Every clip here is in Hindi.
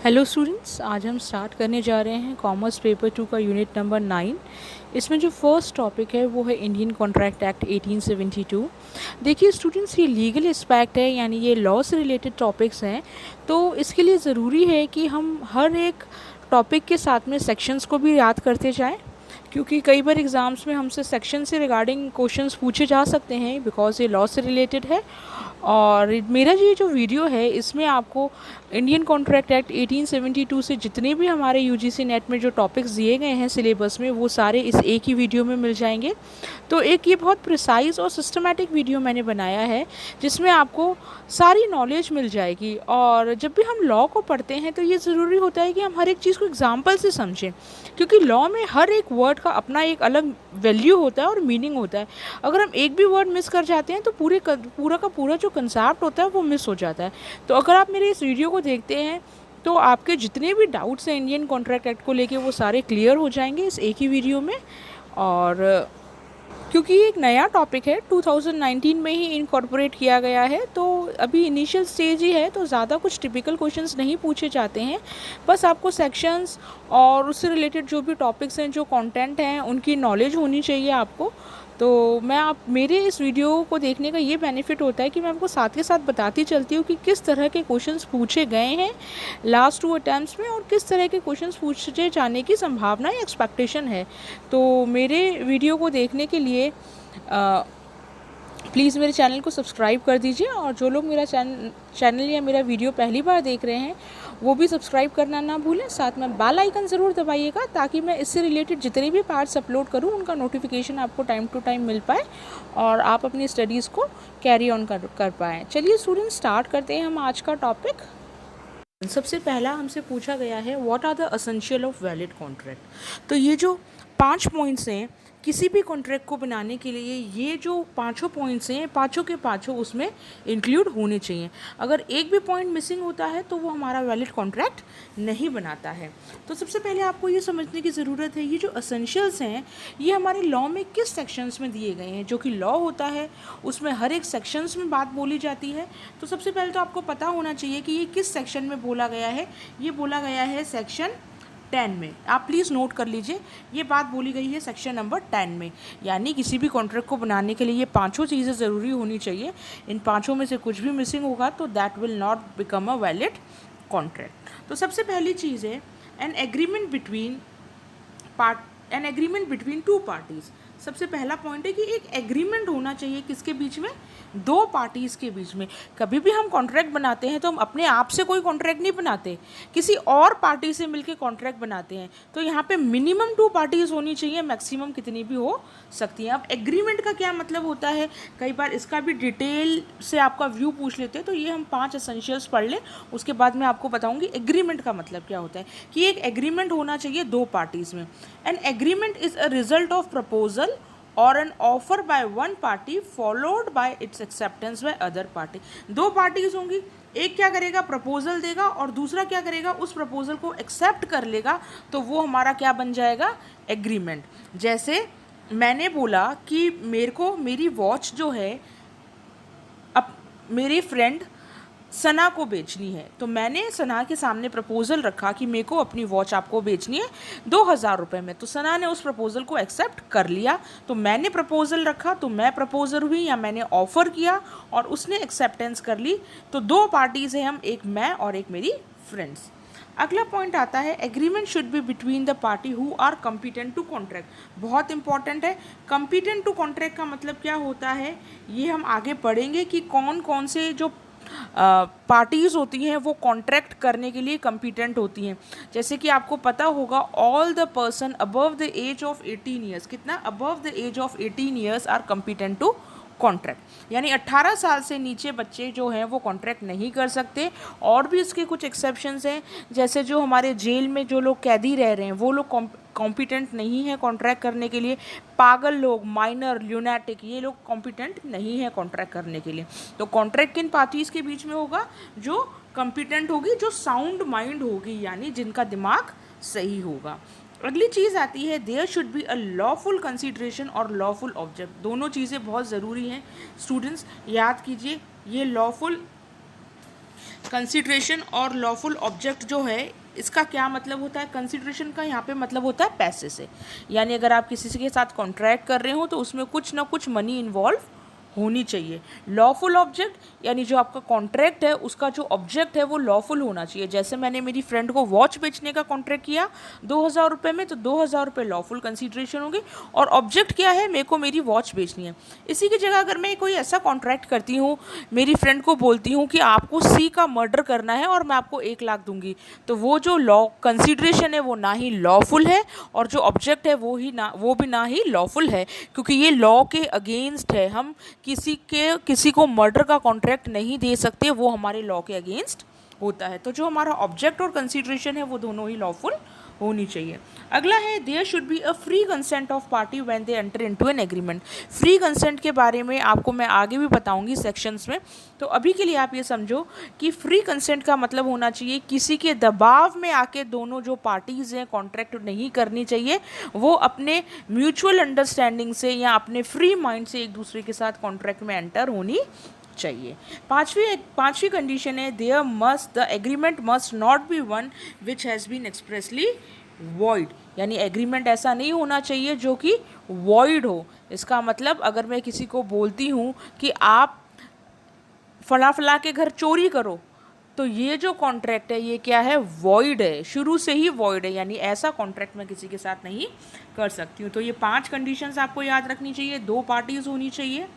हेलो स्टूडेंट्स, आज हम स्टार्ट करने जा रहे हैं कॉमर्स पेपर 2 का यूनिट नंबर 9। इसमें जो फर्स्ट टॉपिक है वो है इंडियन कॉन्ट्रैक्ट एक्ट 1872। देखिए स्टूडेंट्स, ये लीगल एस्पेक्ट है, यानी ये लॉ से रिलेटेड टॉपिक्स हैं। तो इसके लिए ज़रूरी है कि हम हर एक टॉपिक के साथ में सेक्शंस को भी याद करते जाएं, क्योंकि कई बार एग्ज़ाम्स में हमसे सेक्शन से रिगार्डिंग क्वेश्चंस पूछे जा सकते हैं, बिकॉज ये लॉ से रिलेटेड है। और मेरा ये जो वीडियो है इसमें आपको इंडियन कॉन्ट्रैक्ट एक्ट 1872 से जितने भी हमारे यूजीसी नेट में जो टॉपिक्स दिए गए हैं सिलेबस में, वो सारे इस एक ही वीडियो में मिल जाएंगे। तो एक ये बहुत प्रिसाइज और सिस्टमेटिक वीडियो मैंने बनाया है जिसमें आपको सारी नॉलेज मिल जाएगी। और जब भी हम लॉ को पढ़ते हैं तो ये ज़रूरी होता है कि हम हर एक चीज़ को एग्जाम्पल से समझें, क्योंकि लॉ में हर एक वर्ड का अपना एक अलग वैल्यू होता है और मीनिंग होता है। अगर हम एक भी वर्ड मिस कर जाते हैं तो पूरा का पूरा जो कंसेप्ट होता है वो मिस हो जाता है। तो अगर आप मेरे इस वीडियो को देखते हैं तो आपके जितने भी डाउट्स हैं इंडियन कॉन्ट्रैक्ट एक्ट को लेके वो सारे क्लियर हो जाएंगे इस एक ही वीडियो में। और क्योंकि ये एक नया टॉपिक है, 2019 में ही इनकॉर्पोरेट किया गया है, तो अभी इनिशियल स्टेज ही है, तो ज़्यादा कुछ टिपिकल क्वेश्चंस नहीं पूछे जाते हैं। बस आपको सेक्शंस और उससे रिलेटेड जो भी टॉपिक्स हैं, जो कंटेंट हैं, उनकी नॉलेज होनी चाहिए आपको। तो मेरे इस वीडियो को देखने का ये बेनिफिट होता है कि मैं आपको साथ के साथ बताती चलती हूँ कि किस तरह के क्वेश्चंस पूछे गए हैं लास्ट 2 अटैम्प्ट्स में और किस तरह के क्वेश्चंस पूछे जाने की संभावना या एक्सपेक्टेशन है। तो मेरे वीडियो को देखने के लिए प्लीज़ मेरे चैनल को सब्सक्राइब कर दीजिए, और जो लोग मेरा चैनल या मेरा वीडियो पहली बार देख रहे हैं वो भी सब्सक्राइब करना ना भूलें। साथ में बेल आइकन ज़रूर दबाइएगा ताकि मैं इससे रिलेटेड जितने भी पार्ट्स अपलोड करूं उनका नोटिफिकेशन आपको टाइम टू टाइम मिल पाए और आप अपनी स्टडीज़ को कैरी ऑन कर पाएँ। चलिए स्टूडेंट्स, स्टार्ट करते हैं हम आज का टॉपिक। सबसे पहला हमसे पूछा गया है, what are the essential of valid contract. तो ये जो 5 पॉइंट्स हैं किसी भी कॉन्ट्रैक्ट को बनाने के लिए, ये जो पाँचों पॉइंट्स हैं पाँचों के पाँचों उसमें इंक्लूड होने चाहिए। अगर एक भी पॉइंट मिसिंग होता है तो वो हमारा वैलिड कॉन्ट्रैक्ट नहीं बनाता है। तो सबसे पहले आपको ये समझने की ज़रूरत है, ये जो एसेंशियल्स हैं ये हमारे लॉ में किस सेक्शंस में दिए गए हैं। जो कि लॉ होता है उसमें हर एक सेक्शंस में बात बोली जाती है। तो सबसे पहले तो आपको पता होना चाहिए कि ये किस सेक्शन में बोला गया है। ये बोला गया है सेक्शन 10 में। आप प्लीज़ नोट कर लीजिए, ये बात बोली गई है सेक्शन नंबर 10 में। यानी किसी भी कॉन्ट्रैक्ट को बनाने के लिए ये पांचों चीज़ें ज़रूरी होनी चाहिए। इन पांचों में से कुछ भी मिसिंग होगा तो that will not become a valid contract. तो सबसे पहली चीज़ है an agreement between two parties. सबसे पहला पॉइंट है कि एक एग्रीमेंट होना चाहिए किसके बीच में, 2 पार्टीज़ के बीच में। कभी भी हम कॉन्ट्रैक्ट बनाते हैं तो हम अपने आप से कोई कॉन्ट्रैक्ट नहीं बनाते, किसी और पार्टी से मिलकर कॉन्ट्रैक्ट बनाते हैं। तो यहाँ पे मिनिमम 2 पार्टीज़ होनी चाहिए, मैक्सिमम कितनी भी हो सकती हैं। अब एग्रीमेंट का क्या मतलब होता है, कई बार इसका भी डिटेल से आपका व्यू पूछ लेते हैं। तो ये हम 5 एसेंशियल्स पढ़ लें, उसके बाद मैं आपको बताऊँगी एग्रीमेंट का मतलब क्या होता है। कि एक एग्रीमेंट होना चाहिए 2 पार्टीज़ में। An agreement is a result of proposal or an offer by one party followed by its acceptance by other party. 2 parties होंगी, एक क्या करेगा, प्रपोजल देगा, और दूसरा क्या करेगा, उस प्रपोजल को एक्सेप्ट कर लेगा। तो वो हमारा क्या बन जाएगा, एग्रीमेंट। जैसे मैंने बोला कि मेरे को मेरी वॉच जो है अब मेरे फ्रेंड सना को बेचनी है, तो मैंने सना के सामने प्रपोजल रखा कि मेरे को अपनी वॉच आपको बेचनी है 2000 रुपये में। तो सना ने उस प्रपोजल को एक्सेप्ट कर लिया। तो मैंने प्रपोजल रखा तो मैं प्रपोजर हुई, या मैंने ऑफर किया और उसने एक्सेप्टेंस कर ली। तो 2 पार्टीज़ हैं हम, एक मैं और एक मेरी फ्रेंड्स। अगला पॉइंट आता है, agreement should be between the party who are competent to contract. बहुत इंपॉर्टेंट है। कम्पिटेंट टू कॉन्ट्रैक्ट का मतलब क्या होता है, ये हम आगे पढ़ेंगे कि कौन कौन से जो पार्टीज़ होती हैं वो कॉन्ट्रैक्ट करने के लिए कम्पिटेंट होती हैं। जैसे कि आपको पता होगा, all the person above the age of 18 years, कितना, above the age of 18 years are competent to contract. यानी 18 साल से नीचे बच्चे जो हैं वो कॉन्ट्रैक्ट नहीं कर सकते। और भी इसके कुछ एक्सेप्शंस हैं, जैसे जो हमारे जेल में जो लोग कैदी रह रहे हैं वो लोग कॉम्पिटेंट नहीं है कॉन्ट्रैक्ट करने के लिए। पागल लोग, माइनर, ल्यूनेटिक, ये लोग कॉम्पिटेंट नहीं है कॉन्ट्रैक्ट करने के लिए। तो कॉन्ट्रैक्ट किन पार्टीज़ के बीच में होगा, जो कॉम्पिटेंट होगी, जो साउंड माइंड होगी, यानी जिनका दिमाग सही होगा। अगली चीज़ आती है, there should be a lawful consideration और लॉफुल ऑब्जेक्ट। दोनों चीज़ें बहुत ज़रूरी हैं स्टूडेंट्स, याद कीजिए। ये लॉफुल कंसिडरेशन और लॉफुल ऑब्जेक्ट जो है इसका क्या मतलब होता है? कंसिडरेशन का यहाँ पे मतलब होता है पैसे से, यानी अगर आप किसी के साथ कॉन्ट्रैक्ट कर रहे हो तो उसमें कुछ ना कुछ मनी इन्वॉल्व होनी चाहिए। लॉफुल ऑब्जेक्ट यानी जो आपका कॉन्ट्रैक्ट है उसका जो ऑब्जेक्ट है वो लॉफुल होना चाहिए। जैसे मैंने मेरी फ्रेंड को वॉच बेचने का कॉन्ट्रैक्ट किया 2000 रुपये में, तो 2000 रुपये लॉफुल कंसीडरेशन होंगे और ऑब्जेक्ट क्या है, मेरे को मेरी वॉच बेचनी है। इसी की जगह अगर मैं कोई ऐसा कॉन्ट्रैक्ट करती हूँ, मेरी फ्रेंड को बोलती हूँ कि आपको सी का मर्डर करना है और मैं आपको 1 लाख दूंगी, तो वो जो लॉ कंसीडरेशन है वो ना ही लॉफुल है और जो ऑब्जेक्ट है वो भी ना ही लॉफुल है, क्योंकि ये लॉ के अगेंस्ट है। हम किसी को मर्डर का कॉन्ट्रैक्ट नहीं दे सकते, वो हमारे लॉ के अगेंस्ट होता है। तो जो हमारा ऑब्जेक्ट और कंसीडरेशन है वो दोनों ही लॉफुल होनी चाहिए। अगला है there should be a free consent of party when they enter into an agreement. Free consent के बारे में आपको मैं आगे भी बताऊंगी सेक्शंस में, तो अभी के लिए आप ये समझो कि फ्री कंसेंट का मतलब होना चाहिए किसी के दबाव में आके दोनों जो पार्टीज़ हैं कॉन्ट्रैक्ट नहीं करनी चाहिए, वो अपने म्यूचुअल अंडरस्टैंडिंग से या अपने फ्री माइंड से एक दूसरे के साथ कॉन्ट्रैक्ट में एंटर होनी चाहिए। पांचवी कंडीशन है the agreement must not be one which has been expressly void, यानी एग्रीमेंट ऐसा नहीं होना चाहिए जो कि वॉइड हो। इसका मतलब अगर मैं किसी को बोलती हूँ कि आप फला के घर चोरी करो, तो ये जो कॉन्ट्रैक्ट है ये क्या है, वॉइड है, शुरू से ही वॉइड है, यानी ऐसा कॉन्ट्रैक्ट मैं किसी के साथ नहीं कर सकती हूँ। तो ये 5 कंडीशंस आपको याद रखनी चाहिए। 2 पार्टीज़ होनी चाहिए,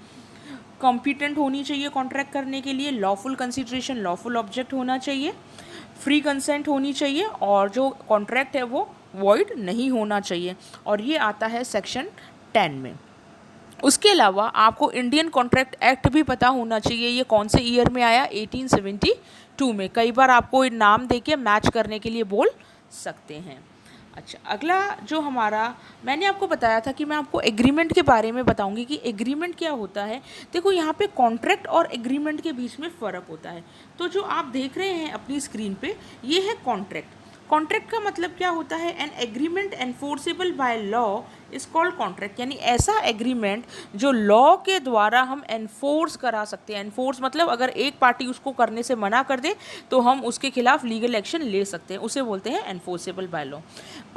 कॉम्पिटेंट होनी चाहिए कॉन्ट्रैक्ट करने के लिए, लॉफुल कंसिडरेशन लॉफुल ऑब्जेक्ट होना चाहिए, फ्री कंसेंट होनी चाहिए और जो कॉन्ट्रैक्ट है वो वॉइड नहीं होना चाहिए। और ये आता है सेक्शन 10 में। उसके अलावा आपको इंडियन कॉन्ट्रैक्ट एक्ट भी पता होना चाहिए। ये कौन से ईयर में आया, 1872 में। कई बार आपको नाम देके मैच करने के लिए बोल सकते हैं। अच्छा, अगला जो हमारा, मैंने आपको बताया था कि मैं आपको एग्रीमेंट के बारे में बताऊंगी कि एग्रीमेंट क्या होता है। देखो यहाँ पे कॉन्ट्रैक्ट और एग्रीमेंट के बीच में फ़र्क होता है। तो जो आप देख रहे हैं अपनी स्क्रीन पे, ये है कॉन्ट्रैक्ट। कॉन्ट्रैक्ट का मतलब क्या होता है, an agreement enforceable by law is called contract, यानी ऐसा एग्रीमेंट जो लॉ के द्वारा हम एनफोर्स करा सकते हैं। एनफोर्स मतलब अगर एक पार्टी उसको करने से मना कर दे तो हम उसके खिलाफ लीगल एक्शन ले सकते हैं, उसे बोलते हैं enforceable by law.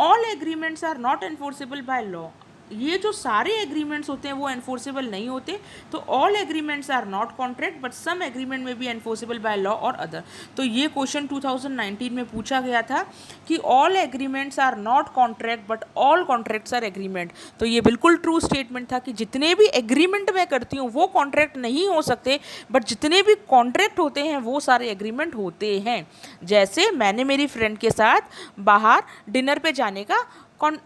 All agreements are not enforceable by law. ये जो सारे एग्रीमेंट्स होते हैं वो एनफोर्सेबल नहीं होते। तो all agreements are not contract but some agreement में बी एनफोर्सेबल बाय लॉ और अदर। तो ये क्वेश्चन 2019 में पूछा गया था कि all agreements are not contract but all contracts are agreement. तो ये बिल्कुल ट्रू स्टेटमेंट था कि जितने भी एग्रीमेंट मैं करती हूँ वो कॉन्ट्रैक्ट नहीं हो सकते, बट जितने भी कॉन्ट्रैक्ट होते हैं वो सारे एग्रीमेंट होते हैं। जैसे मैंने मेरी फ्रेंड के साथ बाहर डिनर पे जाने का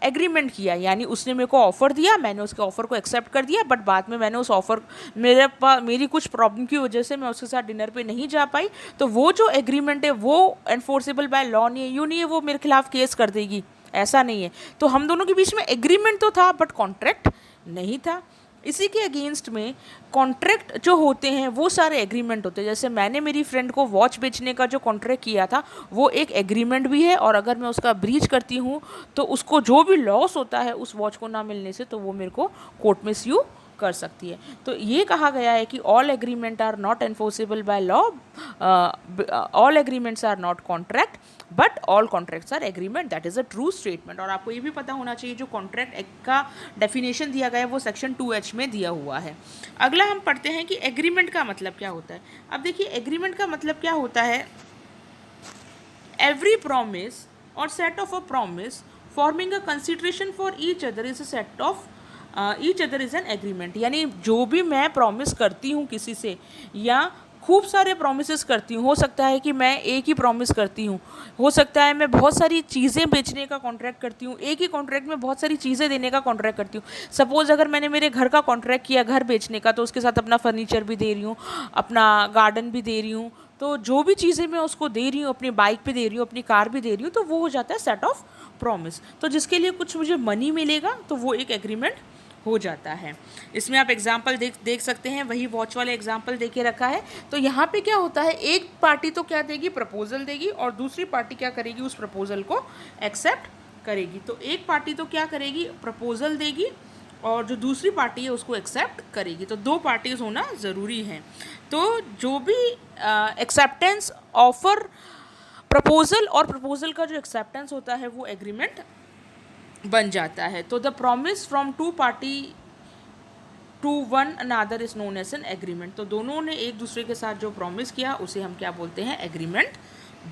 एग्रीमेंट किया, यानी उसने मेरे को ऑफ़र दिया, मैंने उसके ऑफ़र को एक्सेप्ट कर दिया, बट बाद में मैंने उस ऑफ़र मेरी कुछ प्रॉब्लम की वजह से मैं उसके साथ डिनर पे नहीं जा पाई, तो वो जो एग्रीमेंट है वो एनफोर्सेबल बाय लॉ नहीं है। यूँ नहीं है वो मेरे खिलाफ केस कर देगी, ऐसा नहीं है। तो हम दोनों के बीच में एग्रीमेंट तो था बट कॉन्ट्रैक्ट नहीं था। इसी के अगेंस्ट में कॉन्ट्रैक्ट जो होते हैं वो सारे एग्रीमेंट होते हैं। जैसे मैंने मेरी फ्रेंड को वॉच बेचने का जो कॉन्ट्रैक्ट किया था वो एक एग्रीमेंट भी है, और अगर मैं उसका ब्रीच करती हूँ तो उसको जो भी लॉस होता है उस वॉच को ना मिलने से, तो वो मेरे को कोर्ट में स्यू कर सकती है। तो ये कहा गया है कि all agreement are not enforceable by law, all agreements are not contract but all contracts are agreement. That is a true statement. और आपको ये भी पता होना चाहिए जो कॉन्ट्रैक्ट एक्ट का डेफिनेशन दिया गया है वो सेक्शन 2H में दिया हुआ है। अगला हम पढ़ते हैं कि एग्रीमेंट का मतलब क्या होता है। अब देखिए एग्रीमेंट का मतलब क्या होता है, एवरी प्रॉमिस और set of a promise forming a consideration for each other is a set of each other is an agreement. यानी जो भी मैं प्रॉमिस करती हूँ किसी से, या खूब सारे प्रॉमिसेस करती हूँ, हो सकता है कि मैं एक ही प्रॉमिस करती हूँ, हो सकता है मैं बहुत सारी चीज़ें बेचने का कॉन्ट्रैक्ट करती हूँ, एक ही कॉन्ट्रैक्ट में बहुत सारी चीज़ें देने का कॉन्ट्रैक्ट करती हूँ। सपोज़ अगर मैंने मेरे घर का कॉन्ट्रैक्ट किया घर बेचने का, तो उसके साथ अपना फर्नीचर भी दे रही हूँ, अपना गार्डन भी दे रही हूँ, तो जो भी चीज़ें मैं उसको दे रही हूँ, अपनी बाइक पे दे रही हूँ, अपनी कार भी दे रही हूँ, तो वो हो जाता है सेट ऑफ प्रॉमिस। तो जिसके लिए कुछ मुझे मनी मिलेगा तो वो एक एग्रीमेंट हो जाता है। इसमें आप एग्जाम्पल देख सकते हैं, वही वॉच वाले एग्जाम्पल दे के रखा है। तो यहाँ पे क्या होता है, एक पार्टी तो क्या देगी, प्रपोजल देगी, और दूसरी पार्टी क्या करेगी, उस प्रपोजल को एक्सेप्ट करेगी। तो एक पार्टी तो क्या करेगी, प्रपोजल देगी, और जो दूसरी पार्टी है उसको एक्सेप्ट करेगी। तो 2 पार्टीज होना ज़रूरी है। तो जो भी एक्सेप्टेंस ऑफर प्रपोजल और प्रपोजल का जो एक्सेप्टेंस होता है वो एग्रीमेंट बन जाता है। तो the promise from 2 party to one another is known as an agreement. तो दोनों ने एक दूसरे के साथ जो प्रॉमिस किया उसे हम क्या बोलते हैं, एग्रीमेंट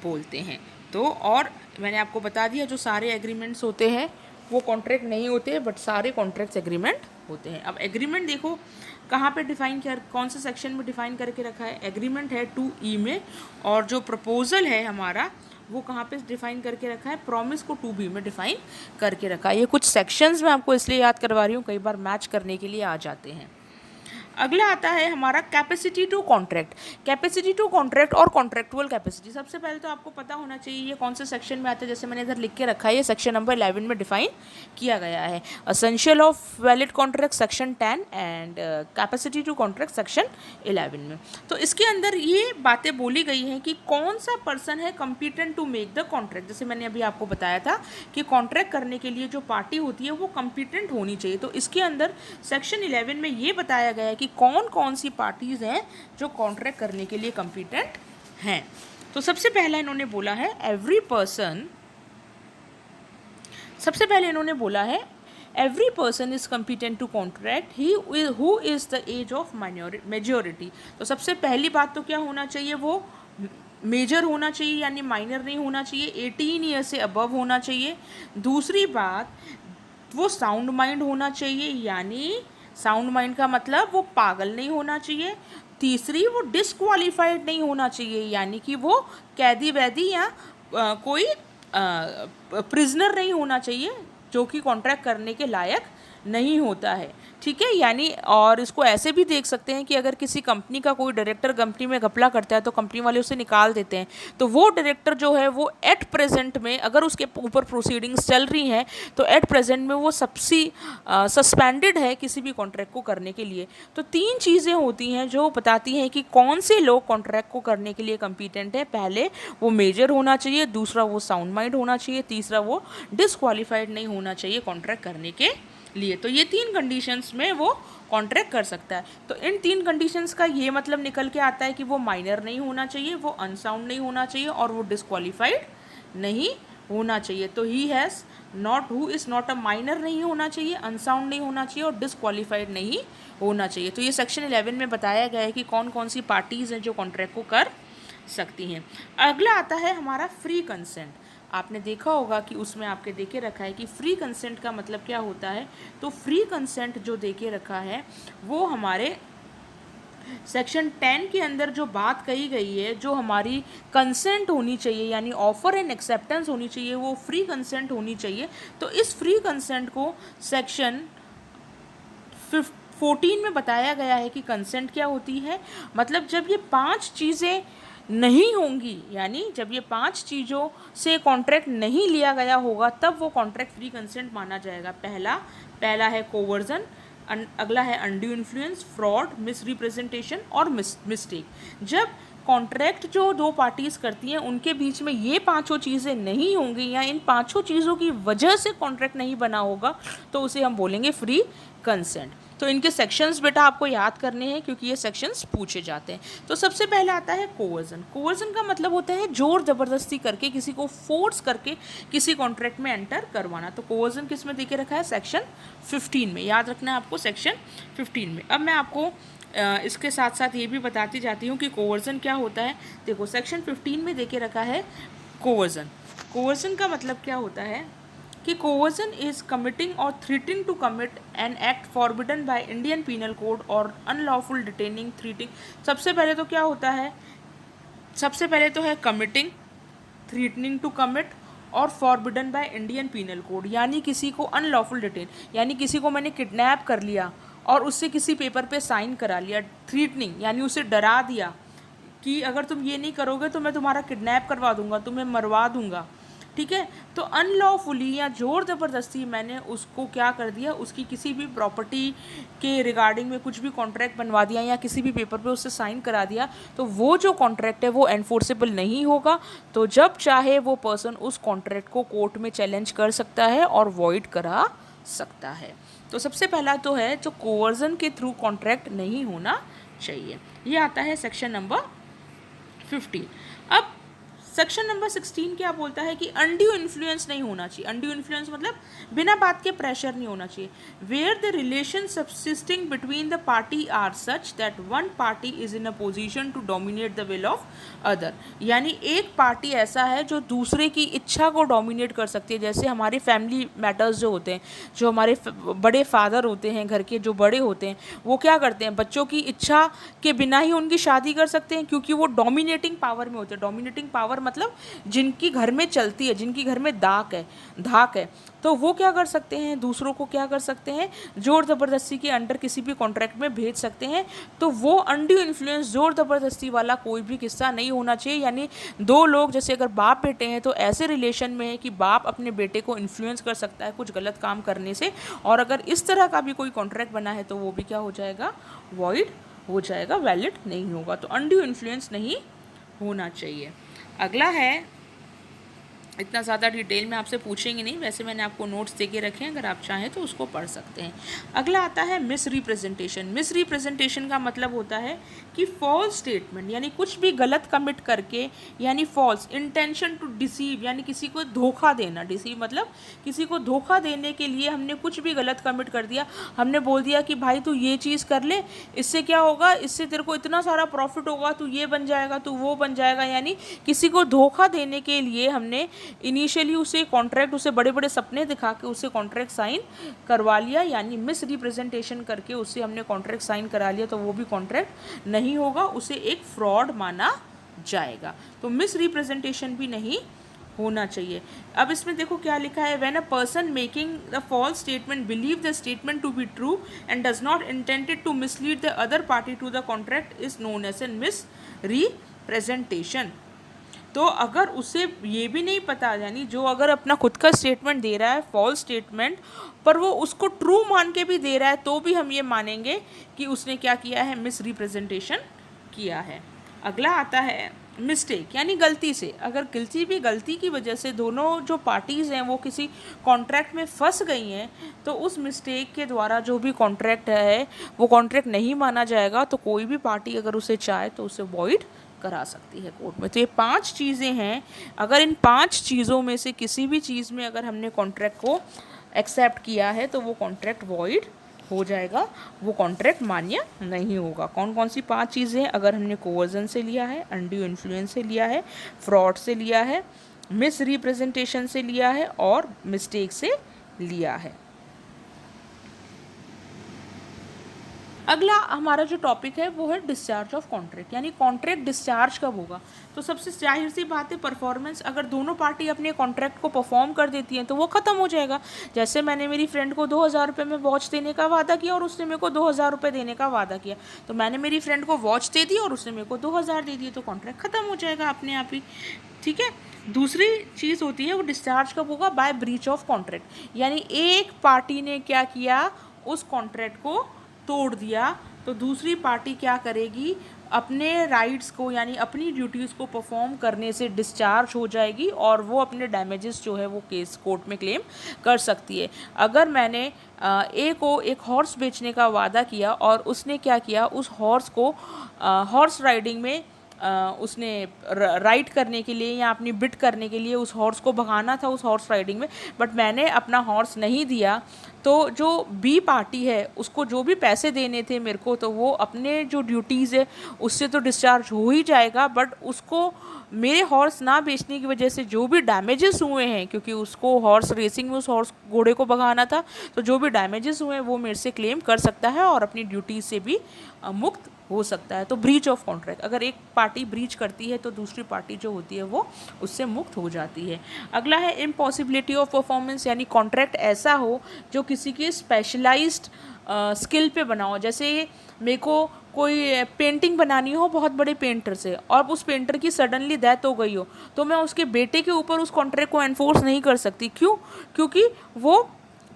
बोलते हैं। तो और मैंने आपको बता दिया जो सारे एग्रीमेंट्स होते हैं वो कॉन्ट्रैक्ट नहीं होते, बट सारे कॉन्ट्रैक्ट्स एग्रीमेंट होते हैं। अब एग्रीमेंट देखो कहाँ पे डिफाइन किया, कौन से सेक्शन में डिफाइन करके रखा है, एग्रीमेंट है 2E में, और जो प्रपोजल है हमारा वो कहाँ पे डिफाइन करके रखा है, प्रॉमिस को 2B में डिफाइन करके रखा है। ये कुछ सेक्शंस में आपको इसलिए याद करवा रही हूँ, कई बार मैच करने के लिए आ जाते हैं। अगला आता है हमारा capacity to contract. Capacity to contract और कॉन्ट्रैक्टुअल कैपेसिटी, सबसे पहले तो आपको पता होना चाहिए ये कौन से सेक्शन में आता है। जैसे मैंने इधर लिख के रखा है, ये सेक्शन नंबर 11 में डिफाइन किया गया है। Essential of valid contract section 10 and capacity to contract section 11 में। तो इसके अंदर ये बातें बोली गई हैं कि कौन सा पर्सन है competent to make the contract. जैसे मैंने अभी आपको बताया था कि कॉन्ट्रैक्ट करने के लिए जो पार्टी होती है वो कम्पिटेंट होनी चाहिए। तो इसके अंदर सेक्शन 11 में ये बताया गया है कि कौन कौन सी पार्टीज़ हैं जो कॉन्ट्रैक्ट करने के लिए कम्पिटेंट हैं। तो सबसे पहला इन्होंने बोला है एवरी पर्सन, सबसे पहले इन्होंने बोला है every person is competent to contract ही who is the age of majority. तो सबसे पहली बात तो क्या होना चाहिए, वो मेजर होना चाहिए यानी माइनर नहीं होना चाहिए, 18 ईयर से अबव होना चाहिए। दूसरी बात, वो साउंड माइंड होना चाहिए, यानी साउंड माइंड का मतलब वो पागल नहीं होना चाहिए। तीसरी, वो डिसक्वालीफाइड नहीं होना चाहिए, यानी कि वो कैदी वैदी या कोई प्रिजनर नहीं होना चाहिए जो कि कॉन्ट्रैक्ट करने के लायक नहीं होता है। ठीक है, यानी और इसको ऐसे भी देख सकते हैं कि अगर किसी कंपनी का कोई डायरेक्टर कंपनी में घपला करता है तो कंपनी वाले उसे निकाल देते हैं, तो वो डायरेक्टर जो है वो एट प्रेजेंट में, अगर उसके ऊपर प्रोसीडिंग्स चल रही हैं तो एट प्रेजेंट में वो सस्पेंडेड है किसी भी कॉन्ट्रैक्ट को करने के लिए। तो 3 चीज़ें होती हैं जो बताती हैं कि कौन से लोग कॉन्ट्रैक्ट को करने के लिए कम्पिटेंट है। पहले वो मेजर होना चाहिए, दूसरा वो साउंड माइंड होना चाहिए, तीसरा वो डिसक्वालीफाइड नहीं होना चाहिए कॉन्ट्रैक्ट करने के लिए। तो ये 3 कंडीशंस में वो कॉन्ट्रैक्ट कर सकता है। तो इन 3 कंडीशंस का ये मतलब निकल के आता है कि वो माइनर नहीं होना चाहिए, वो अनसाउंड नहीं होना चाहिए और वो डिसक्वालीफाइड नहीं होना चाहिए। तो he has not, who is not a minor नहीं होना चाहिए, अनसाउंड नहीं होना चाहिए और डिसक्वालीफाइड नहीं होना चाहिए। तो ये सेक्शन 11 में बताया गया है कि कौन कौन सी पार्टीज़ हैं जो कॉन्ट्रैक्ट को कर सकती हैं। अगला आता है हमारा फ्री कंसेंट। आपने देखा होगा कि उसमें आपके देके रखा है कि फ्री कंसेंट का मतलब क्या होता है। तो फ्री कंसेंट जो देके रखा है वो हमारे सेक्शन 10 के अंदर जो बात कही गई है, जो हमारी कंसेंट होनी चाहिए यानी ऑफर एंड एक्सेप्टेंस होनी चाहिए, वो फ्री कंसेंट होनी चाहिए। तो इस फ्री कंसेंट को सेक्शन 14 में बताया गया है कि कंसेंट क्या होती है। मतलब जब ये 5 चीज़ें नहीं होंगी, यानी जब ये 5 चीज़ों से कॉन्ट्रैक्ट नहीं लिया गया होगा तब वो कॉन्ट्रैक्ट फ्री कंसेंट माना जाएगा। पहला है कोवर्जन, अगला है अनड्यू इन्फ्लुएंस, फ्रॉड, मिसरिप्रेजेंटेशन और मिस्टेक। जब कॉन्ट्रैक्ट जो 2 पार्टीज़ करती हैं उनके बीच में ये 5 चीज़ें नहीं होंगी या इन 5 चीज़ों की वजह से कॉन्ट्रैक्ट नहीं बना होगा तो उसे हम बोलेंगे फ्री कंसेंट। तो इनके सेक्शंस बेटा आपको याद करने हैं क्योंकि ये सेक्शंस पूछे जाते हैं। तो सबसे पहले आता है कोवर्जन। कोवर्जन का मतलब होता है जोर ज़बरदस्ती करके, किसी को फोर्स करके किसी कॉन्ट्रैक्ट में एंटर करवाना। तो कोवर्जन किस में देके रखा है, सेक्शन 15 में। याद रखना है आपको सेक्शन 15 में। अब मैं आपको इसके साथ साथ ये भी बताती जाती हूँ कि कोवर्जन क्या होता है। देखो सेक्शन 15 में देके रखा है कोवर्जन। कोवर्जन का मतलब क्या होता है कि कोवर्जन इज कमिटिंग और threatening to commit an act forbidden by Indian penal code और अनलॉफुल डिटेनिंग, थ्रेटनिंग। सबसे पहले तो क्या होता है, सबसे पहले तो है कमिटिंग, थ्रेटनिंग टू कमिट और forbidden by Indian penal code, यानी किसी को अनलॉफुल डिटेन, यानी किसी को मैंने किडनैप कर लिया और उससे किसी पेपर पे साइन करा लिया। थ्रेटनिंग यानी उसे डरा दिया कि अगर तुम ये नहीं करोगे तो मैं तुम्हारा किडनैप करवा दूंगा, तुम्हें मरवा दूंगा। ठीक है, तो अनलॉफुली या ज़ोर ज़बरदस्ती मैंने उसको क्या कर दिया, उसकी किसी भी प्रॉपर्टी के रिगार्डिंग में कुछ भी कॉन्ट्रैक्ट बनवा दिया या किसी भी पेपर पे उससे साइन करा दिया, तो वो जो कॉन्ट्रैक्ट है वो एनफोर्सेबल नहीं होगा। तो जब चाहे वो पर्सन उस कॉन्ट्रैक्ट को कोर्ट में चैलेंज कर सकता है और वॉइड करा सकता है। तो सबसे पहला तो है जो कोवर्जन के थ्रू कॉन्ट्रैक्ट नहीं होना चाहिए। ये आता है सेक्शन नंबर 15। अब सेक्शन नंबर 16 क्या बोलता है कि अनड्यू इन्फ्लुएंस नहीं होना चाहिए। अनड्यू इन्फ्लुएंस मतलब बिना बात के प्रेशर नहीं होना चाहिए। Where the relation subsisting between the party are such that one party is in a position to dominate the will of other, यानी एक पार्टी ऐसा है जो दूसरे की इच्छा को डोमिनेट कर सकती है। जैसे हमारे फैमिली मैटर्स जो होते हैं, जो हमारे बड़े फादर होते हैं, घर के जो बड़े होते हैं, वो क्या करते हैं, बच्चों की इच्छा के बिना ही उनकी शादी कर सकते हैं, क्योंकि वो डोमिनेटिंग पावर में होते हैं। डोमिनेटिंग पावर मतलब जिनकी घर में चलती है, जिनकी घर में धाक है, तो वो क्या कर सकते हैं, दूसरों को क्या कर सकते हैं, जोर ज़बरदस्ती के अंडर किसी भी कॉन्ट्रैक्ट में भेज सकते हैं। तो वो अनड्यू इन्फ्लुएंस, जोर ज़बरदस्ती वाला कोई भी किस्सा नहीं होना चाहिए। यानी दो लोग जैसे अगर बाप बेटे हैं तो ऐसे रिलेशन में है कि बाप अपने बेटे को इन्फ्लुएंस कर सकता है कुछ गलत काम करने से, और अगर इस तरह का भी कोई कॉन्ट्रैक्ट बना है तो वो भी क्या हो जाएगा, वॉइड हो जाएगा, वैलिड नहीं होगा। तो अनड्यू इन्फ्लुएंस नहीं होना चाहिए। अगला है, इतना ज़्यादा डिटेल में आपसे पूछेंगे नहीं, वैसे मैंने आपको नोट्स दे के रखे हैं, अगर आप चाहें तो उसको पढ़ सकते हैं। अगला आता है मिस रिप्रेजेंटेशन। मिस रिप्रेजेंटेशन का मतलब होता है कि फॉल्स स्टेटमेंट, यानी कुछ भी गलत कमिट करके, यानी फॉल्स इंटेंशन टू डिसीव, यानी किसी को धोखा देना। डिसीव मतलब किसी को धोखा देने के लिए हमने कुछ भी गलत कमिट कर दिया। हमने बोल दिया कि भाई तू ये चीज़ कर ले, इससे क्या होगा, इससे तेरे को इतना सारा प्रॉफिट होगा, तू ये बन जाएगा, तू वो बन जाएगा। यानी किसी को धोखा देने के लिए हमने इनिशियली उसे कॉन्ट्रैक्ट, उसे बड़े बड़े सपने दिखा के उसे कॉन्ट्रैक्ट साइन करवा लिया, यानी मिस रिप्रेजेंटेशन करके उससे हमने कॉन्ट्रैक्ट साइन करा लिया, तो वो भी कॉन्ट्रैक्ट नहीं होगा, उसे एक फ्रॉड माना जाएगा। तो मिस रिप्रेजेंटेशन भी नहीं होना चाहिए। अब इसमें देखो क्या लिखा है, when a person making the false statement believe the statement to be true and does not intended to mislead the other party to the contract is known as an misrepresentation. तो अगर उसे ये भी नहीं पता, यानी जो अगर अपना खुद का स्टेटमेंट दे रहा है फॉल्स स्टेटमेंट, पर वो उसको ट्रू मान के भी दे रहा है, तो भी हम ये मानेंगे कि उसने क्या किया है, मिस रिप्रेजेंटेशन किया है। अगला आता है मिस्टेक, यानी गलती से, अगर किसी भी गलती की वजह से दोनों जो पार्टीज़ हैं वो किसी कॉन्ट्रैक्ट में फंस गई हैं, तो उस मिस्टेक के द्वारा जो भी कॉन्ट्रैक्ट है वो कॉन्ट्रैक्ट नहीं माना जाएगा। तो कोई भी पार्टी अगर उसे चाहे तो उसे वॉइड करा सकती है कोर्ट में। तो ये 5 चीज़ें हैं, अगर इन 5 चीज़ों में से किसी भी चीज़ में अगर हमने कॉन्ट्रैक्ट को एक्सेप्ट किया है तो वो कॉन्ट्रैक्ट वॉइड हो जाएगा, वो कॉन्ट्रैक्ट मान्य नहीं होगा। कौन कौन सी 5 चीज़ें हैं, अगर हमने कोवर्जन से लिया है, अनड्यू इन्फ्लुएंस से लिया है, फ्रॉड से लिया है, मिस रिप्रेजेंटेशन से लिया है और मिस्टेक से लिया है। अगला हमारा जो टॉपिक है वो है डिस्चार्ज ऑफ कॉन्ट्रैक्ट, यानी कॉन्ट्रैक्ट डिस्चार्ज कब होगा। तो सबसे जाहिर सी बात है परफॉर्मेंस, अगर दोनों पार्टी अपने कॉन्ट्रैक्ट को परफॉर्म कर देती हैं तो वो ख़त्म हो जाएगा। जैसे मैंने मेरी फ्रेंड को 2000 रुपये में वॉच देने का वादा किया और उसने मेरे को 2000 रुपये देने का वादा किया, तो मैंने मेरी फ्रेंड को वॉच दे दी और उसने मेरे को 2000 दे दिए, तो कॉन्ट्रैक्ट ख़त्म हो जाएगा अपने आप ही। ठीक है। दूसरी चीज़ होती है वो डिस्चार्ज कब होगा, बाय ब्रीच ऑफ कॉन्ट्रैक्ट, यानी एक पार्टी ने क्या किया, उस कॉन्ट्रैक्ट को तोड़ दिया, तो दूसरी पार्टी क्या करेगी, अपने राइट्स को यानी अपनी ड्यूटीज़ को परफॉर्म करने से डिस्चार्ज हो जाएगी और वो अपने डैमेजेस जो है वो केस कोर्ट में क्लेम कर सकती है। अगर मैंने ए को एक हॉर्स बेचने का वादा किया और उसने क्या किया, उस हॉर्स को हॉर्स राइडिंग में उसने राइड करने के लिए या अपनी बिट करने के लिए उस हॉर्स को भगाना था उस हॉर्स राइडिंग में, बट मैंने अपना हॉर्स नहीं दिया, तो जो बी पार्टी है उसको जो भी पैसे देने थे मेरे को, तो वो अपने जो ड्यूटीज़ है उससे तो डिस्चार्ज हो ही जाएगा, बट उसको मेरे हॉर्स ना बेचने की वजह से जो भी डैमेजेस हुए हैं, क्योंकि उसको हॉर्स रेसिंग में उस हॉर्स घोड़े को भगाना था, तो जो भी डैमेजेस हुए हैं वो मेरे से क्लेम कर सकता है और अपनी ड्यूटीज़ से भी मुक्त हो सकता है। तो ब्रीच ऑफ कॉन्ट्रैक्ट, अगर एक पार्टी ब्रीच करती है तो दूसरी पार्टी जो होती है वो उससे मुक्त हो जाती है। अगला है इम्पॉसिबिलिटी ऑफ परफॉर्मेंस, यानी कॉन्ट्रैक्ट ऐसा हो जो किसी के स्पेशलाइज्ड स्किल पे बना हो। जैसे मेरे को कोई पेंटिंग बनानी हो बहुत बड़े पेंटर से और उस पेंटर की सडनली डेथ हो गई हो, तो मैं उसके बेटे के ऊपर उस कॉन्ट्रैक्ट को एनफोर्स नहीं कर सकती। क्यों? क्योंकि वो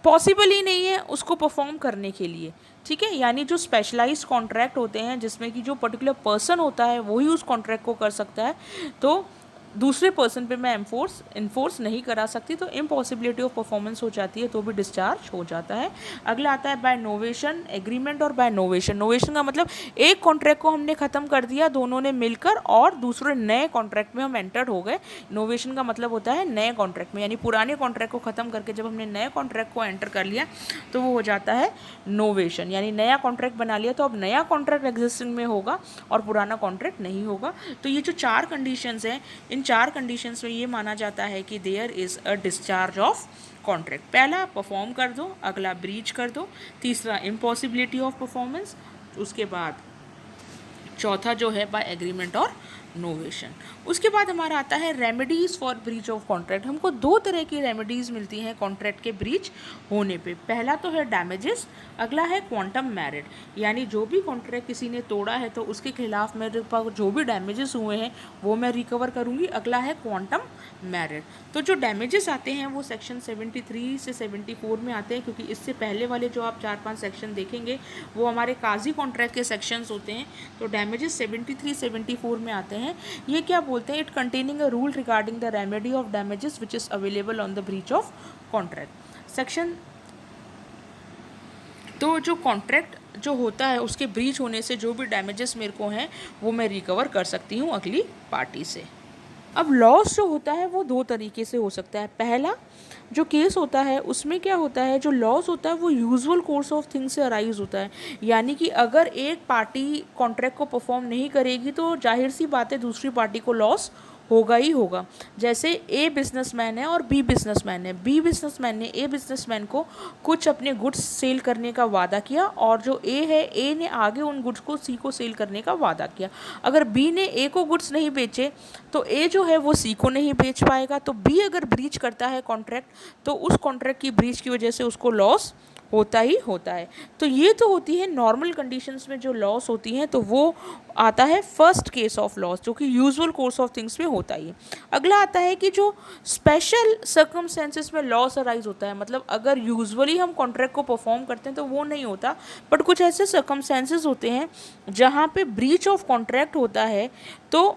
पॉसिबल ही नहीं है उसको परफॉर्म करने के लिए। ठीक है, यानी जो स्पेशलाइज्ड कॉन्ट्रैक्ट होते हैं जिसमें कि जो पर्टिकुलर पर्सन होता है वही उस कॉन्ट्रैक्ट को कर सकता है, तो दूसरे पर्सन पे मैं इन्फोर्स नहीं करा सकती, तो इम्पॉसिबिलिटी ऑफ परफॉर्मेंस हो जाती है, तो भी डिस्चार्ज हो जाता है। अगला आता है बाय नोवेशन एग्रीमेंट और बाय नोवेशन। नोवेशन का मतलब एक कॉन्ट्रैक्ट को हमने ख़त्म कर दिया दोनों ने मिलकर और दूसरे नए कॉन्ट्रैक्ट में हम एंटर्ड हो गए। नोवेशन का मतलब होता है नए कॉन्ट्रैक्ट में, यानी पुराने कॉन्ट्रैक्ट को ख़त्म करके जब हमने नए कॉन्ट्रैक्ट को एंटर कर लिया तो वो हो जाता है नोवेशन, यानी नया कॉन्ट्रैक्ट बना लिया तो अब नया कॉन्ट्रैक्ट एग्जिस्टिंग में होगा और पुराना कॉन्ट्रैक्ट नहीं होगा। तो ये जो 4 कंडीशंस हैं, इन 4 कंडीशंस में ये माना जाता है कि there is a discharge of contract. पहला परफॉर्म कर दो, अगला ब्रीच कर दो, तीसरा इम्पॉसिबिलिटी ऑफ परफॉर्मेंस, उसके बाद चौथा जो है बाय एग्रीमेंट और नोवेशन। उसके बाद हमारा आता है remedies for breach of contract. हमको 2 तरह की रेमेडीज़ मिलती हैं कॉन्ट्रैक्ट के ब्रीच होने पे। पहला तो है डैमेजेस, अगला है क्वांटम मैरिट, यानी जो भी कॉन्ट्रैक्ट किसी ने तोड़ा है तो उसके खिलाफ मेरे पास जो भी डैमेजेस हुए हैं वो मैं रिकवर करूँगी। अगला है क्वांटम मैरिट। तो जो डैमेजेस आते हैं वो सेक्शन 73 से 74 में आते हैं, क्योंकि इससे पहले वाले जो आप 4-5 सेक्शन देखेंगे वो हमारे काजी कॉन्ट्रैक्ट के सेक्शंस होते हैं। तो डैमेजेस 73-74 में आते हैं। ये क्या बोलते हैं, it containing a rule regarding the remedy of damages which is available on the breach of contract section. तो जो कॉन्ट्रैक्ट जो होता है उसके ब्रीच होने से जो भी डैमेजेस मेरे को हैं वो मैं रिकवर कर सकती हूँ अगली पार्टी से। अब लॉस जो होता है वो 2 तरीके से हो सकता है। पहला जो केस होता है उसमें क्या होता है, जो लॉस होता है वो यूजुअल कोर्स ऑफ थिंग्स से अराइज होता है, यानी कि अगर एक पार्टी कॉन्ट्रैक्ट को परफॉर्म नहीं करेगी तो जाहिर सी बात है दूसरी पार्टी को लॉस होगा ही होगा। जैसे ए बिजनेसमैन है और बी बिजनेसमैन है, बी बिजनेसमैन ने ए बिजनेसमैन को कुछ अपने गुड्स सेल करने का वादा किया और जो ए है, ए ने आगे उन गुड्स को सी को सेल करने का वादा किया। अगर बी ने ए को गुड्स नहीं बेचे तो ए जो है वो सी को नहीं बेच पाएगा। तो बी अगर ब्रीच करता है कॉन्ट्रैक्ट तो उस कॉन्ट्रैक्ट की ब्रीच की वजह से उसको लॉस होता ही होता है। तो ये तो होती है नॉर्मल कंडीशंस में जो लॉस होती हैं, तो वो आता है फर्स्ट केस ऑफ लॉस जो कि यूजुअल कोर्स ऑफ थिंग्स में होता ही है। अगला आता है कि जो स्पेशल सर्कमस्टेंसेस में लॉस अराइज होता है, मतलब अगर यूजुअली हम कॉन्ट्रैक्ट को परफॉर्म करते हैं तो वो नहीं होता, बट कुछ ऐसे सर्कमस्टेंसेस होते हैं जहाँ पे ब्रीच ऑफ कॉन्ट्रैक्ट होता है। तो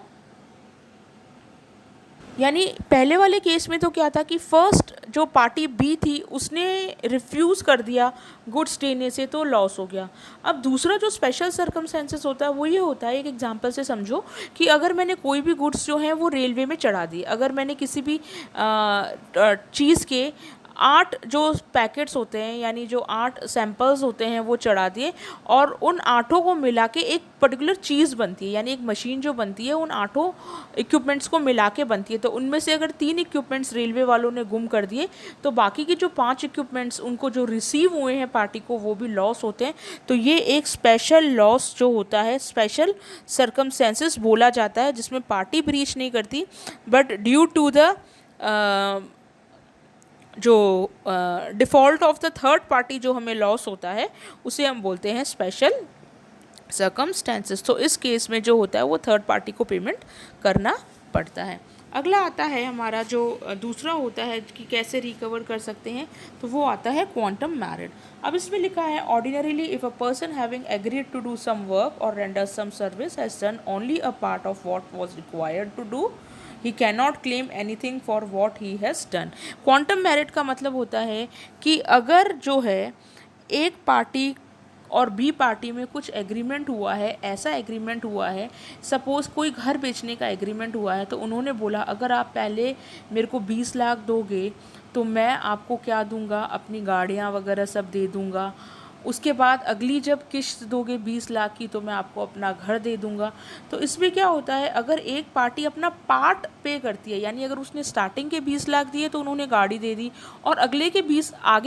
यानी पहले वाले केस में तो क्या था कि फर्स्ट जो पार्टी बी थी उसने रिफ्यूज़ कर दिया गुड्स देने से, तो लॉस हो गया। अब दूसरा जो स्पेशल सर्कमस्टेंसेस होता है वो ये होता है, एक एग्जांपल से समझो कि अगर मैंने कोई भी गुड्स जो हैं वो रेलवे में चढ़ा दिए, अगर मैंने किसी भी चीज़ के 8 जो पैकेट्स होते हैं यानी जो 8 सैंपल्स होते हैं वो चढ़ा दिए और उन 8 को मिला के एक पर्टिकुलर चीज़ बनती है, यानी एक मशीन जो बनती है उन 8 इक्विपमेंट्स को मिला के बनती है। तो उनमें से अगर 3 इक्विपमेंट्स रेलवे वालों ने गुम कर दिए तो बाकी के जो 5 इक्विपमेंट्स उनको जो रिसीव हुए हैं पार्टी को वो भी लॉस होते हैं। तो ये एक स्पेशल लॉस जो होता है, स्पेशल सर्कमस्टेंसेस बोला जाता है, जिसमें पार्टी ब्रीच नहीं करती बट ड्यू टू द जो default of the third party जो हमें लॉस होता है उसे हम बोलते हैं स्पेशल सर्कमस्टेंसेस। तो इस केस में जो होता है वो थर्ड पार्टी को पेमेंट करना पड़ता है। अगला आता है हमारा जो दूसरा होता है कि कैसे रिकवर कर सकते हैं, तो वो आता है क्वांटम मैरिट। अब इसमें लिखा है ordinarily if a person having agreed to do some work और render some service has done only a part of what was required to do, he can not claim anything for what he has done. Quantum merit का मतलब होता है कि अगर जो है एक पार्टी और बी पार्टी में कुछ एग्रीमेंट हुआ है, ऐसा एग्रीमेंट हुआ है, सपोज़ कोई घर बेचने का एग्रीमेंट हुआ है, तो उन्होंने बोला अगर आप पहले मेरे को 20 लाख दोगे तो मैं आपको क्या दूंगा, अपनी गाड़ियाँ वगैरह सब दे दूंगा, उसके बाद अगली जब किस्त दोगे 20 लाख की तो मैं आपको अपना घर दे दूंगा। तो इसमें क्या होता है, अगर एक पार्टी अपना पार्ट पे करती है, यानी अगर उसने स्टार्टिंग के 20 लाख दिए तो उन्होंने गाड़ी दे दी और आगे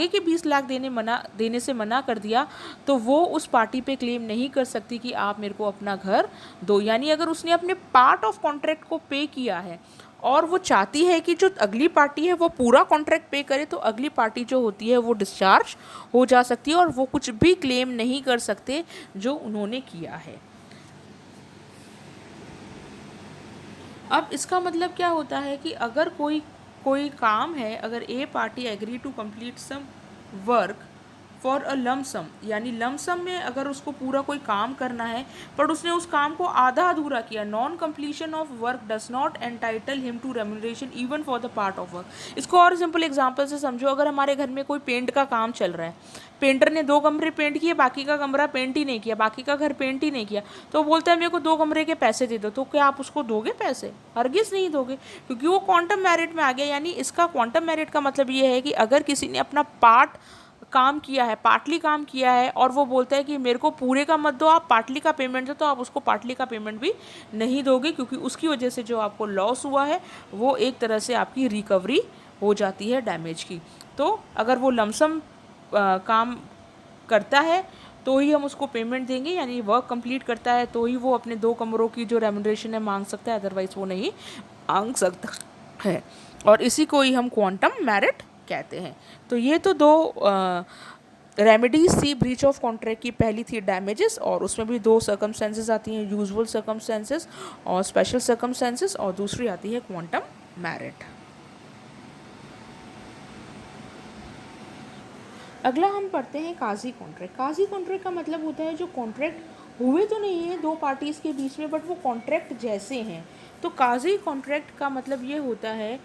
के 20 लाख देने से मना कर दिया, तो वो उस पार्टी पे क्लेम नहीं कर सकती कि आप मेरे को अपना घर दो। यानी अगर उसने अपने पार्ट ऑफ कॉन्ट्रैक्ट को पे किया है और वो चाहती है कि जो अगली पार्टी है वो पूरा कॉन्ट्रैक्ट पे करे, तो अगली पार्टी जो होती है वो डिस्चार्ज हो जा सकती है और वो कुछ भी क्लेम नहीं कर सकते जो उन्होंने किया है। अब इसका मतलब क्या होता है कि अगर कोई काम है, अगर a party agree to complete some work for a lump sum, यानी लमसम में अगर उसको पूरा कोई काम करना है पर उसने उस काम को आधा अधूरा किया, non completion of work does not entitle him to remuneration even for the part of work. इसको और सिंपल एग्जांपल से समझो, अगर हमारे घर में कोई पेंट का काम चल रहा है, पेंटर ने 2 कमरे पेंट किए, बाकी का कमरा पेंट ही नहीं किया, बाकी का घर पेंट ही नहीं किया, तो बोलता है मेरे को 2 कमरे के पैसे दे दो, तो क्या आप उसको दोगे पैसे? हरगिज़ नहीं दोगे, क्योंकि वो क्वांटम मेरिट में आ गया। यानी इसका क्वांटम मेरिट का मतलब ये है कि अगर किसी ने अपना काम किया है, पार्टली काम किया है, और वो बोलता है कि मेरे को पूरे का मत दो, आप पार्टली का पेमेंट दो, तो आप उसको पार्टली का पेमेंट भी नहीं दोगे, क्योंकि उसकी वजह से जो आपको लॉस हुआ है वो एक तरह से आपकी रिकवरी हो जाती है डैमेज की। तो अगर वो लमसम काम करता है तो ही हम उसको पेमेंट देंगे, यानी वर्क कंप्लीट करता है तो ही वो अपने 2 कमरों की जो रेम्यूनरेशन है मांग सकता है, अदरवाइज वो नहीं मांग सकता है, और इसी को ही हम क्वांटम मेरिट कहते हैं। तो ये तो 2 रेमेडीज थी ब्रीच ऑफ कॉन्ट्रैक्ट की। पहली थी डैमेजेस, और उसमें भी 2 सर्कमस्टेंसेस आती हैं, यूजुअल सर्कमस्टेंसेस और स्पेशल सर्कमस्टेंसेस, और दूसरी आती है क्वांटम मेरिट। अगला हम पढ़ते हैं काजी कॉन्ट्रैक्ट। काजी कॉन्ट्रैक्ट का मतलब होता है जो कॉन्ट्रैक्ट हुए तो नहीं है 2 पार्टीज़ के बीच में, बट वो कॉन्ट्रैक्ट जैसे हैं। तो काजी कॉन्ट्रैक्ट का मतलब ये होता है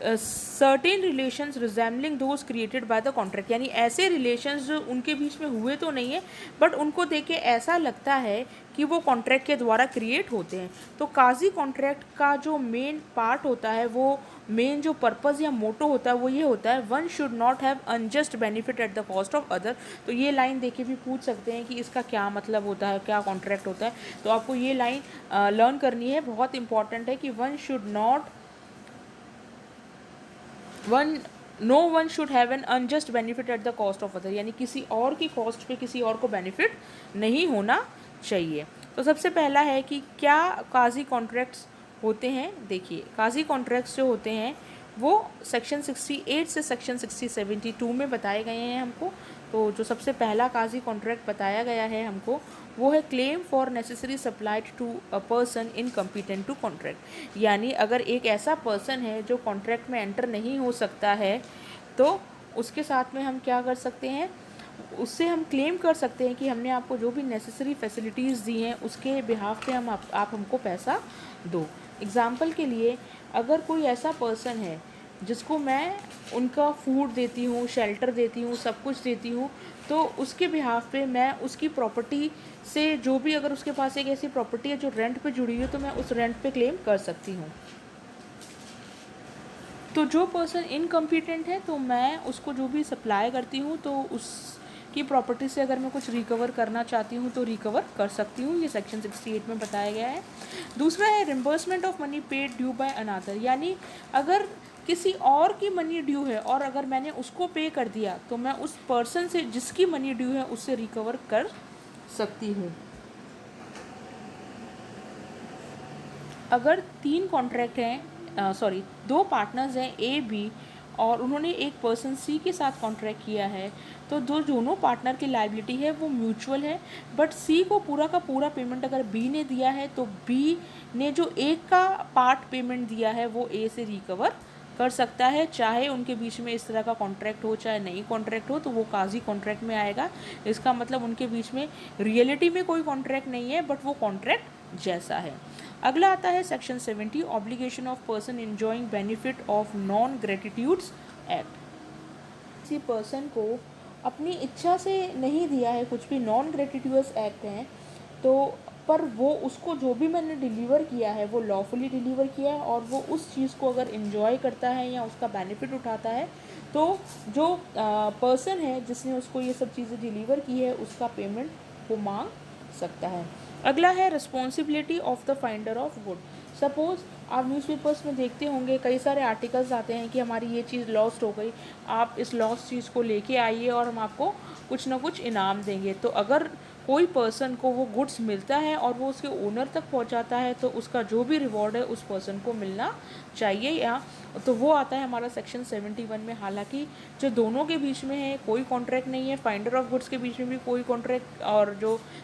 certain relations resembling those created by the contract, यानी ऐसे रिलेशंस जो उनके बीच में हुए तो नहीं है बट उनको देख के ऐसा लगता है कि वो कॉन्ट्रैक्ट के द्वारा क्रिएट होते हैं। तो काजी कॉन्ट्रैक्ट का जो मेन पार्ट होता है, वो मेन जो पर्पज़ या मोटो होता है वो ये होता है, one should not have unjust benefit at the cost of other. तो ये लाइन देख के भी पूछ सकते हैं कि इसका क्या मतलब होता है, क्या कॉन्ट्रैक्ट होता है। तो आपको ये लाइन लर्न करनी है, बहुत इंपॉर्टेंट है कि no one should have an unjust benefit at the cost of other, यानी किसी और की कॉस्ट पे किसी और को बेनिफिट नहीं होना चाहिए। तो सबसे पहला है कि क्या काजी कॉन्ट्रैक्ट्स होते हैं। देखिए, काजी कॉन्ट्रैक्ट्स जो होते हैं वो सेक्शन 68 से सेक्शन 72 में बताए गए हैं हमको। तो जो सबसे पहला काजी कॉन्ट्रैक्ट बताया गया है हमको वो है claim for necessary supplied to a person incompetent to contract, यानी अगर एक ऐसा पर्सन है जो कॉन्ट्रैक्ट में एंटर नहीं हो सकता है तो उसके साथ में हम क्या कर सकते हैं, उससे हम क्लेम कर सकते हैं कि हमने आपको जो भी नेसेसरी फैसिलिटीज़ दी हैं उसके बिहाफ पे आप हमको पैसा दो। एग्ज़ाम्पल के लिए, अगर कोई ऐसा पर्सन है जिसको मैं उनका फूड देती हूँ, शेल्टर देती हूँ, सब कुछ देती हूँ, तो उसके बिहाफ पे मैं उसकी प्रॉपर्टी से जो भी, अगर उसके पास एक ऐसी प्रॉपर्टी है जो रेंट पे जुड़ी है तो मैं उस रेंट पे क्लेम कर सकती हूँ। तो जो पर्सन इनकम्पिटेंट है तो मैं उसको जो भी सप्लाई करती हूँ तो उसकी प्रॉपर्टी से अगर मैं कुछ रिकवर करना चाहती हूँ तो रिकवर कर सकती हूँ। ये सेक्शन 68 में बताया गया है। दूसरा है reimbursement of money paid due by another, यानी अगर किसी और की मनी ड्यू है और अगर मैंने उसको पे कर दिया तो मैं उस पर्सन से जिसकी मनी ड्यू है उससे रिकवर कर सकती हूँ। अगर 3 कॉन्ट्रैक्ट हैं, 2 पार्टनर्स हैं ए बी, और उन्होंने एक पर्सन सी के साथ कॉन्ट्रैक्ट किया है, तो दोनों पार्टनर की लायबिलिटी है वो म्यूचुअल है, बट सी को पूरा का पूरा पेमेंट अगर बी ने दिया है तो बी ने जो एक का पार्ट पेमेंट दिया है वो ए से रिकवर कर सकता है, चाहे उनके बीच में इस तरह का कॉन्ट्रैक्ट हो चाहे नहीं कॉन्ट्रैक्ट हो, तो वो काजी कॉन्ट्रैक्ट में आएगा। इसका मतलब उनके बीच में रियलिटी में कोई कॉन्ट्रैक्ट नहीं है बट वो कॉन्ट्रैक्ट जैसा है। अगला आता है section 70, obligation of person enjoying benefit of non gratuitous act. किसी पर्सन को अपनी इच्छा से नहीं दिया है कुछ भी, नॉन ग्रेटिट्यूअस एक्ट हैं, तो पर वो उसको जो भी मैंने डिलीवर किया है वो लॉफुली डिलीवर किया है और वो उस चीज़ को अगर इन्जॉय करता है या उसका बेनिफिट उठाता है तो जो पर्सन है जिसने उसको ये सब चीज़ें डिलीवर की है उसका पेमेंट वो मांग सकता है। अगला है responsibility of the finder of good. Suppose आप न्यूज़पेपर्स में देखते होंगे कई सारे आर्टिकल्स आते हैं कि हमारी ये चीज़ लॉस्ट हो गई, आप इस लॉस्ट चीज़ को लेके आइए और हम आपको कुछ ना कुछ इनाम देंगे। तो अगर कोई पर्सन को वो गुड्स मिलता है और वो उसके ओनर तक पहुंचाता है तो उसका जो भी रिवॉर्ड है उस पर्सन को मिलना चाहिए, या तो वो आता है हमारा सेक्शन 71 में। हालांकि जो दोनों के बीच में है कोई कॉन्ट्रैक्ट नहीं है, फाइंडर ऑफ गुड्स के बीच में भी कोई कॉन्ट्रैक्ट और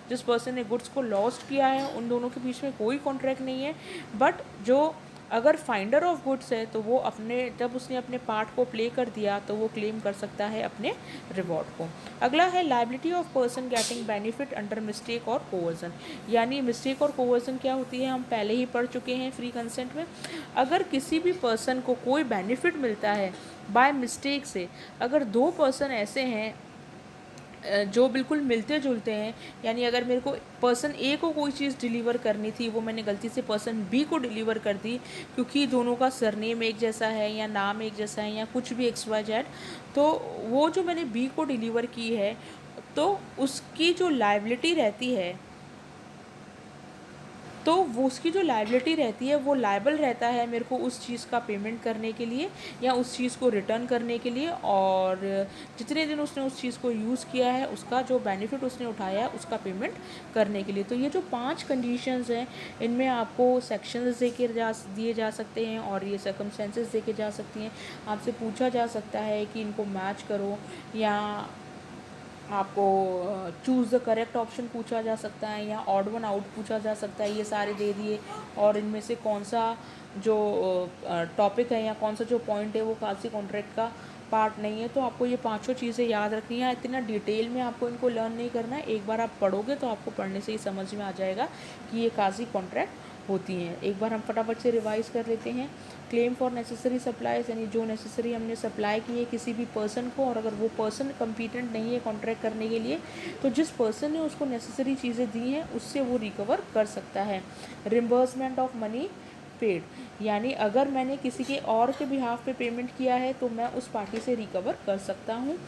जिस पर्सन ने गुड्स को लॉस्ट किया है उन दोनों के बीच में कोई कॉन्ट्रैक्ट नहीं है, बट जो अगर फाइंडर ऑफ गुड्स है तो वो अपने जब उसने अपने पार्ट को प्ले कर दिया तो वो क्लेम कर सकता है अपने रिवॉर्ड को। अगला है liability of person getting benefit under mistake और कोवर्जन। यानी मिस्टेक और कोवर्जन क्या होती है हम पहले ही पढ़ चुके हैं फ्री कंसेंट में। अगर किसी भी पर्सन को कोई बेनिफिट मिलता है बाय मिस्टेक से, अगर दो पर्सन ऐसे हैं जो बिल्कुल मिलते जुलते हैं, यानी अगर मेरे को पर्सन ए को कोई चीज़ डिलीवर करनी थी वो मैंने गलती से पर्सन बी को डिलीवर कर दी क्योंकि दोनों का सरनेम एक जैसा है या नाम एक जैसा है या कुछ भी XYZ, तो वो जो मैंने बी को डिलीवर की है तो उसकी जो लायबिलिटी रहती है, तो वो उसकी जो लायबिलिटी रहती है वो लायबल रहता है मेरे को उस चीज़ का पेमेंट करने के लिए या उस चीज़ को रिटर्न करने के लिए, और जितने दिन उसने उस चीज़ को यूज़ किया है उसका जो बेनिफिट उसने उठाया है उसका पेमेंट करने के लिए। तो ये जो 5 कंडीशंस हैं इनमें आपको सेक्शंस दिए जा सकते हैं और ये सर्कमस्टेंसेस देके जा सकती हैं। आपसे पूछा जा सकता है कि इनको मैच करो या आपको चूज़ द करेक्ट ऑप्शन पूछा जा सकता है या ऑड वन आउट पूछा जा सकता है। ये सारे दे दिए और इनमें से कौन सा जो टॉपिक है या कौन सा जो पॉइंट है वो कासी कॉन्ट्रैक्ट का पार्ट नहीं है। तो आपको ये पांचों चीज़ें याद रखनी है। इतना डिटेल में आपको इनको लर्न नहीं करना है, एक बार आप पढ़ोगे तो आपको पढ़ने से ही समझ में आ जाएगा कि ये काजी कॉन्ट्रैक्ट होती हैं। एक बार हम फटाफट से रिवाइज कर लेते हैं। क्लेम फॉर नेसेसरी सप्लाईज, यानी जो नेसेसरी हमने सप्लाई की है किसी भी पर्सन को और अगर वो पर्सन कम्पिटेंट नहीं है कॉन्ट्रैक्ट करने के लिए तो जिस पर्सन ने उसको नेसेसरी चीज़ें दी हैं उससे वो रिकवर कर सकता है। रिम्बर्समेंट ऑफ मनी पेड, यानी अगर मैंने किसी के और के बिहाफ पे पेमेंट किया है तो मैं उस पार्टी से रिकवर कर सकता हूँ।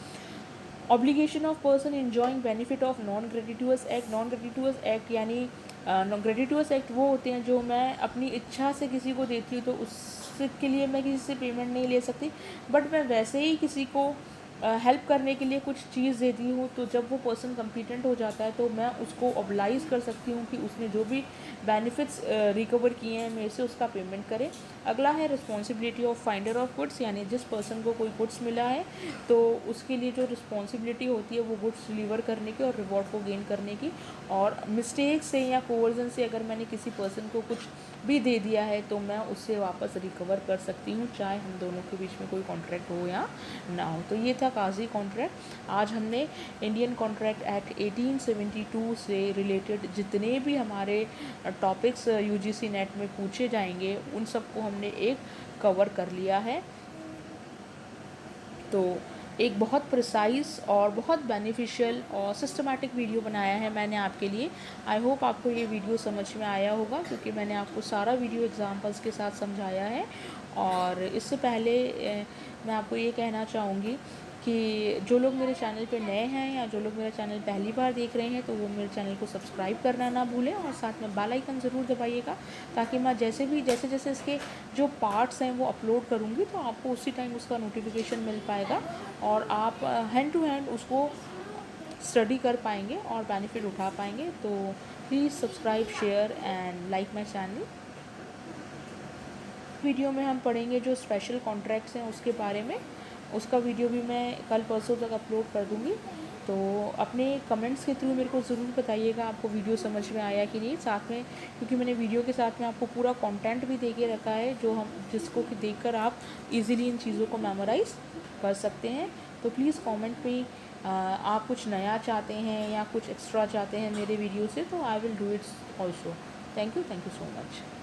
Obligation of person enjoying benefit of non gratuitous act. Non gratuitous act यानी ग्रेटिट्यूअस एक्ट वो होते हैं जो मैं अपनी इच्छा से किसी को देती हूँ तो उसके लिए मैं किसी से पेमेंट नहीं ले सकती, बट मैं वैसे ही किसी को हेल्प करने के लिए कुछ चीज़ देती हूँ तो जब वो पर्सन कम्पिटेंट हो जाता है तो मैं उसको ऑब्लाइज कर सकती हूँ कि उसने जो भी बेनिफिट्स रिकवर किए हैं मेरे से उसका पेमेंट करे। अगला है responsibility of finder of goods, यानी जिस पर्सन को कोई गुड्स मिला है तो उसके लिए जो रिस्पॉन्सिबिलिटी होती है वो गुड्स डिलीवर करने की और रिवॉर्ड को गेन करने की। और मिस्टेक से या कोवर्जन से अगर मैंने किसी पर्सन को कुछ भी दे दिया है तो मैं उससे वापस रिकवर कर सकती हूँ चाहे हम दोनों के बीच में कोई कॉन्ट्रैक्ट हो या ना हो। तो ये था काजी कॉन्ट्रैक्ट। आज हमने इंडियन कॉन्ट्रैक्ट एक्ट 1872 से रिलेटेड जितने भी हमारे टॉपिक्स UGC नेट में पूछे जाएंगे उन सबको हमने एक कवर कर लिया है। तो एक बहुत प्रिसाइज और बहुत बेनिफिशियल और सिस्टमैटिक वीडियो बनाया है मैंने आपके लिए। आई होप आपको ये वीडियो समझ में आया होगा क्योंकि मैंने आपको सारा वीडियो एग्जांपल्स के साथ समझाया है। और इससे पहले मैं आपको ये कहना चाहूँगी कि जो लोग मेरे चैनल पे नए हैं या जो लोग मेरा चैनल पहली बार देख रहे हैं तो वो मेरे चैनल को सब्सक्राइब करना ना भूलें और साथ में बेल आइकन ज़रूर दबाइएगा ताकि मैं जैसे जैसे इसके जो पार्ट्स हैं वो अपलोड करूँगी तो आपको उसी टाइम उसका नोटिफिकेशन मिल पाएगा और आप हैंड टू हैंड उसको स्टडी कर पाएंगे और बेनिफिट उठा पाएंगे। तो please subscribe, share and like my channel. Video में हम पढ़ेंगे जो स्पेशल कॉन्ट्रैक्ट्स हैं उसके बारे में, उसका वीडियो भी मैं कल परसों तक अपलोड कर दूँगी। तो अपने कमेंट्स के थ्रू मेरे को ज़रूर बताइएगा आपको वीडियो समझ में आया कि नहीं। साथ में क्योंकि मैंने वीडियो के साथ में आपको पूरा कंटेंट भी दे के रखा है जो हम जिसको कि देखकर आप इजीली इन चीज़ों को मेमोराइज़ कर सकते हैं। तो प्लीज़ कमेंट में आप कुछ नया चाहते हैं या कुछ एक्स्ट्रा चाहते हैं मेरे वीडियो से तो I will do it's also. Thank you so much.